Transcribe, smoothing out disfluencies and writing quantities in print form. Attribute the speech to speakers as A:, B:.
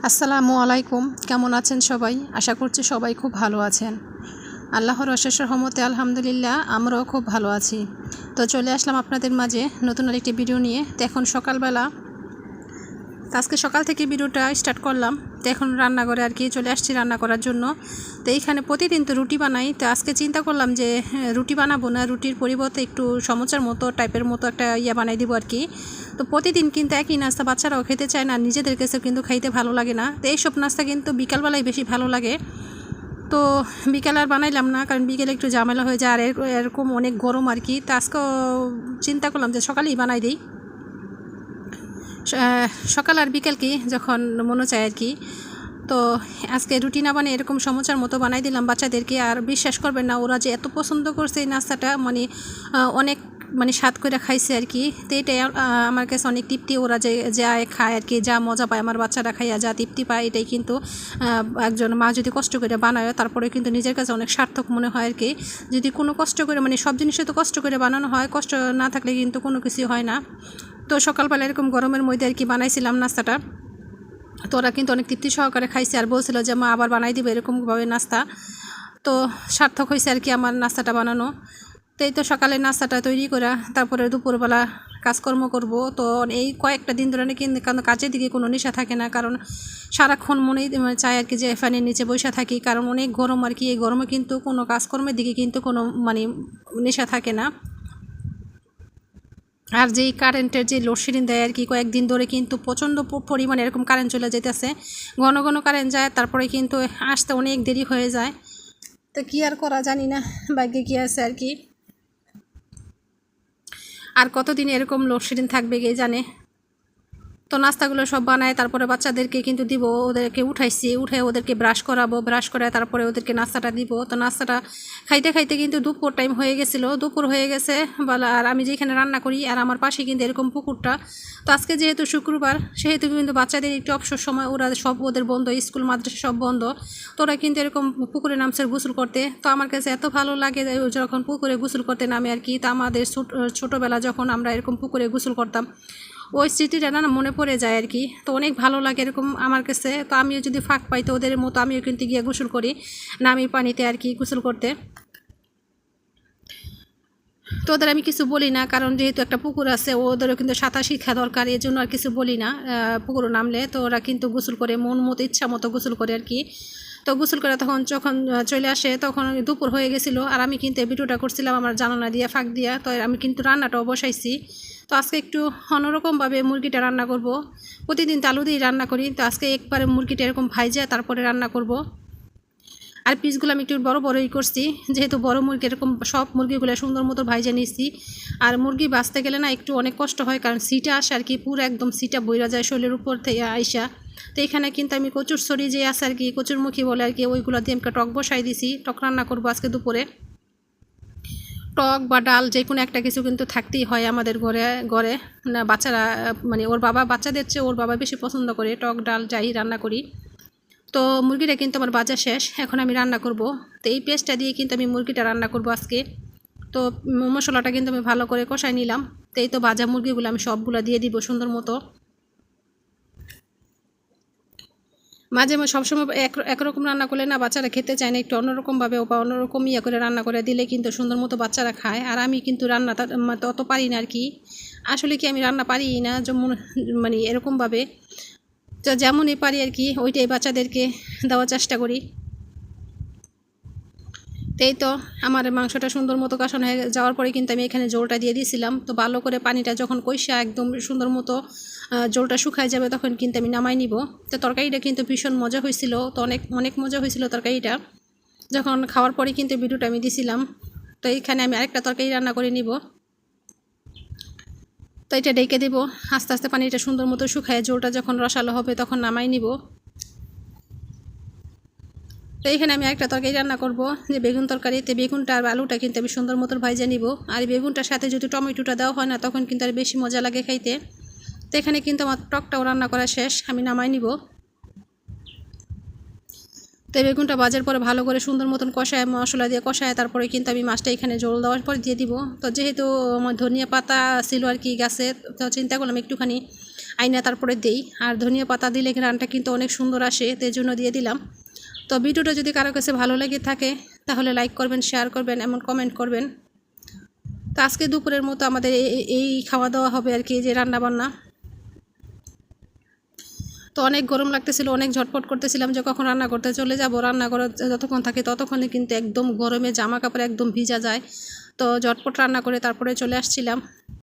A: আসসালামু আলাইকুম। কেমন আছেন সবাই? আশা করছি সবাই খুব ভালো আছেন। আল্লাহর অশেষ রহমতে আলহামদুলিল্লাহ আমরাও খুব ভালো আছি। তো চলে আসলাম আপনাদের মাঝে নতুন আরেকটি ভিডিও নিয়ে। তো এখন সকালবেলা, আজকে সকাল থেকে ভিডিওটা স্টার্ট করলাম। তো এখন রান্নাঘরে আর কি চলে আসছি রান্না করার জন্য। তো এইখানে প্রতিদিন তো রুটি বানাই। তো আজকে চিন্তা করলাম যে রুটি বানাবো না, রুটির পরিবর্তে একটু সমোসার মতো টাইপের মতো একটা বানাই দিব আর কি। তো প্রতিদিন কিন্তু একই নাস্তা বাচ্চারাও খেতে চায় না, নিজেদের কাছেও কিন্তু খাইতে ভালো লাগে না। তো এইসব নাস্তা কিন্তু বিকালবেলায় বেশি ভালো লাগে। তো বিকেল আর বানাইলাম না, কারণ বিকেলে একটু ঝামেলা হয়ে যায় আর এরকম অনেক গরম আর কি। তো আজকেও চিন্তা করলাম যে সকালেই বানাই দিই, সকাল আর বিকেল কি যখন মনে চায় আর কি। তো আজকে রুটি না বানিয়ে এরকম সমোসার মতো বানাই দিলাম বাচ্চাদেরকে। আর বিশ্বাস করবেন না, ওরা যে এত পছন্দ করছে এই নাস্তাটা, অনেক স্বাদ করে খাইছে আর কি। তো এটাই আমার কাছে অনেক তৃপ্তি। ওরা যে যা খায় আর কি, যা মজা পায় আমার বাচ্চারা খাইয়া যা তৃপ্তি পায়, এটাই কিন্তু একজন মা যদি কষ্ট করে বানায় তারপরে কিন্তু নিজের কাছে অনেক সার্থক মনে হয় আর কি। যদি কোনো কষ্ট করে সব জিনিসে তো কষ্ট করে বানানো হয়, কষ্ট না থাকলে কিন্তু কোনো কিছু হয় না। তো সকালবেলা এরকম গরমের মধ্যে আর কি বানাইছিলাম নাস্তাটা। তো ওরা কিন্তু অনেক তৃপ্তি সহকারে খাইছে আর বলছিল যে মা আবার বানাই দিবে এরকমভাবে নাস্তা। তো সার্থক হয়েছে আর কি আমার নাস্তাটা বানানো। তো এই তো সকালে নাস্তাটা তৈরি করা, তারপরে দুপুরবেলা কাজকর্ম করব। তো এই কয়েকটা দিন ধরে কিন্তু কারণ কাজের দিকে কোনো নেশা থাকে না, কারণ সারাক্ষণ মনেই চায় আর কি যে ফ্যানের নিচে বসে থাকি, কারণ অনেক গরম আর কি। এই গরমে কিন্তু কোনো কাজকর্মের দিকে কিন্তু কোনো নেশা থাকে না। আর যেই কারেন্টের যে লোডশেডিং দেয় আর কি, কয়েকদিন ধরে কিন্তু প্রচণ্ড পরিমাণে এরকম কারেন্ট চলে যেতেছে, ঘন ঘন কারেন্ট যায়, তারপরে কিন্তু আসতে অনেক দেরি হয়ে যায়। তো কী আর করা জানি না, ভাগ্যে কী আছে আর কি। আর কতদিন এরকম লোডশেডিং থাকবে কে জানে। তো নাস্তাগুলো সব বানায় তারপরে বাচ্চাদেরকে কিন্তু দিব। ওদেরকে উঠে ওদেরকে ব্রাশ করাবো, ব্রাশ করায় তারপরে ওদেরকে নাস্তাটা দিব। তো নাস্তাটা খাইতে খাইতে কিন্তু দুপুর টাইম হয়ে গেছিলো, দুপুর হয়ে গেছে বলা। আর আমি যেখানে রান্না করি আর আমার পাশে কিন্তু এরকম পুকুরটা। তো আজকে যেহেতু শুক্রবার, সেহেতু কিন্তু বাচ্চাদের একটু অবসর সময়, ওরা সব ওদের বন্ধ, স্কুল মাদ্রাসা সব বন্ধ। তো ওরা কিন্তু এরকম পুকুরে নামছে গোসল করতে। তো আমার কাছে এত ভালো লাগে যখন পুকুরে গোসল করতে নামে আর কি। তো আমাদের ছোটোবেলা যখন আমরা এরকম পুকুরে গোসল করতাম, ওই স্মৃতিটা না মনে পড়ে যায় আর কি। তো অনেক ভালো লাগে এরকম আমার কাছে। তো আমিও যদি ফাঁক পাই তো ওদের মতো আমিও কিন্তু গিয়ে গোসল করি, নামি পানিতে আর কি গোসল করতে। তো ওদের আমি কিছু বলি না, কারণ যেহেতু একটা পুকুর আছে, ওদেরও কিন্তু সাঁতার শিক্ষা দরকার, এই জন্য আর কিছু বলি না। পুকুরে নামলে তো ওরা কিন্তু গোসল করে, মন মতো ইচ্ছা মতো গোসল করে আর কি। তো গোসল করে তখন যখন চলে আসে তখন দুপুর হয়ে গেছিলো। আর আমি কিন্তু এই ভিডিওটা করছিলাম আমার জানালা দিয়ে ফাঁক দিয়া। তো আমি কিন্তু রান্নাটাও বসাইছি। তো আজকে একটু অন্যরকমভাবে মুরগিটা রান্না করব। প্রতিদিন তো আলু দিয়ে রান্না করি, তো আজকে একবারে মুরগিটা এরকম ভাইজা তারপরে রান্না করব। আর পিসগুলো আমি একটু বড় বড়ই করছি, যেহেতু বড় মুরগি এরকম সব মুরগিগুলো সুন্দর মতো ভাইজা নিচ্ছি। আর মুরগি বাঁচতে গেলে না একটু অনেক কষ্ট হয়, কারণ সিটা আসে আর কি, পুরো একদম সিটা বইরা যায় শরীরের উপর থেকে আইসা। তো এখানে কিন্তু আমি কচুর ছড়ি যে আছে আর কি, কচুরমুখী বলে আর কি, ওইগুলো দিয়ে আমি টক বসাই দিছি। টক রান্না করবো আজকে দুপুরে। টক বা ডাল যে কোনো একটা কিছু কিন্তু থাকতেই হয় আমাদের ঘরে ঘরে না। বাচ্চারা ওর বাবা, বাচ্চাদের চেয়ে ওর বাবা বেশি পছন্দ করে টক ডাল যাই রান্না করি। তো মুরগিটা কিন্তু আমার ভাজা শেষ, এখন আমি রান্না করব। তো এই পেস্টটা দিয়ে কিন্তু আমি মুরগিটা রান্না করব আজকে। তো মশলাটা কিন্তু আমি ভালো করে কষাই নিলাম। তো এই তো ভাজা মুরগিগুলো আমি সবগুলো দিয়ে দিব সুন্দর মতো। মাঝে মাঝে সবসময় একরকম রান্না করলে না বাচ্চারা খেতে চায় না, একটু অন্যরকমভাবে বা অন্যরকম করে রান্না করে দিলে কিন্তু সুন্দর মতো বাচ্চারা খায়। আর আমি কিন্তু রান্না অত পারি না আর কি। আসলে কি আমি রান্না পারি না, যেমন এরকমভাবে তো যেমনই পারি আর কি, ওইটাই বাচ্চাদেরকে দেওয়ার চেষ্টা করি। এই তো আমার মাংসটা সুন্দর মতো কষানো হয়ে যাওয়ার পরে কিন্তু আমি এখানে জলটা দিয়ে দিয়েছিলাম। তো ভালো করে পানিটা যখন কষা একদম সুন্দর মতো জলটা শুকায় যাবে তখন কিন্তু আমি নামাই নিব। তো তরকারিটা কিন্তু ভীষণ মজা হয়েছিল, তো অনেক অনেক মজা হয়েছিল তরকারিটা। যখন খাওয়ার পরে কিন্তু ভিডিওটা আমি দিছিলাম। তো এইখানে আমি আরেকটা তরকারি রান্না করে নিব। তো এটা ডেকে দেব, আস্তে আস্তে পানিটা সুন্দর মতো শুকায় জলটা যখন রসালো হবে তখন নামাই নিব। তো এখানে আমি একটা তরকারি রান্না করব, যে বেগুন তরকারি। তো বেগুনটা আর আলুটা কিন্তু আমি সুন্দর মতো ভাইজা নিব। আর বেগুনটার সাথে যদি টমেটোটা দেওয়া হয় না তখন কিন্তু আর বেশি মজা লাগে খাইতে। তো এখানে কিন্তু আমার টকটাও রান্না করা শেষ, আমি নামাই নিব। তো বেগুনটা ভাজার পরে ভালো করে সুন্দর মতন কষায়, মশলা দিয়ে কষায় তারপরে কিন্তু আমি মাছটা এখানে জল দেওয়ার পর দিয়ে দিব। তো যেহেতু আমার ধনিয়া পাতা ছিল আর কি গাছে, তো চিন্তা করলাম একটুখানি আইনা তারপরে দেই। আর ধনিয়া পাতা দিলে ঘ্রাণটা কিন্তু অনেক সুন্দর আসে, তাই জন্য দিয়ে দিলাম। তো ভিডিওটা যদি কারো কাছে ভালো লেগে থাকে তাহলে লাইক করবেন, শেয়ার করবেন, এমন কমেন্ট করবেন। তো আজকে দুপুরের মতো আমাদের এই খাওয়া দাওয়া হবে আর কি, যে রান্নাবান্না। তো অনেক গরম লাগতেছিল, অনেক ঝটপট করতেছিলাম যে কখন রান্না করতে চলে যাব। রান্না করে যতক্ষণ থাকে ততক্ষণে কিন্তু একদম গরমে জামা কাপড় একদম ভিজা যায়। তো ঝটপট রান্না করে তারপরে চলে আসছিলাম।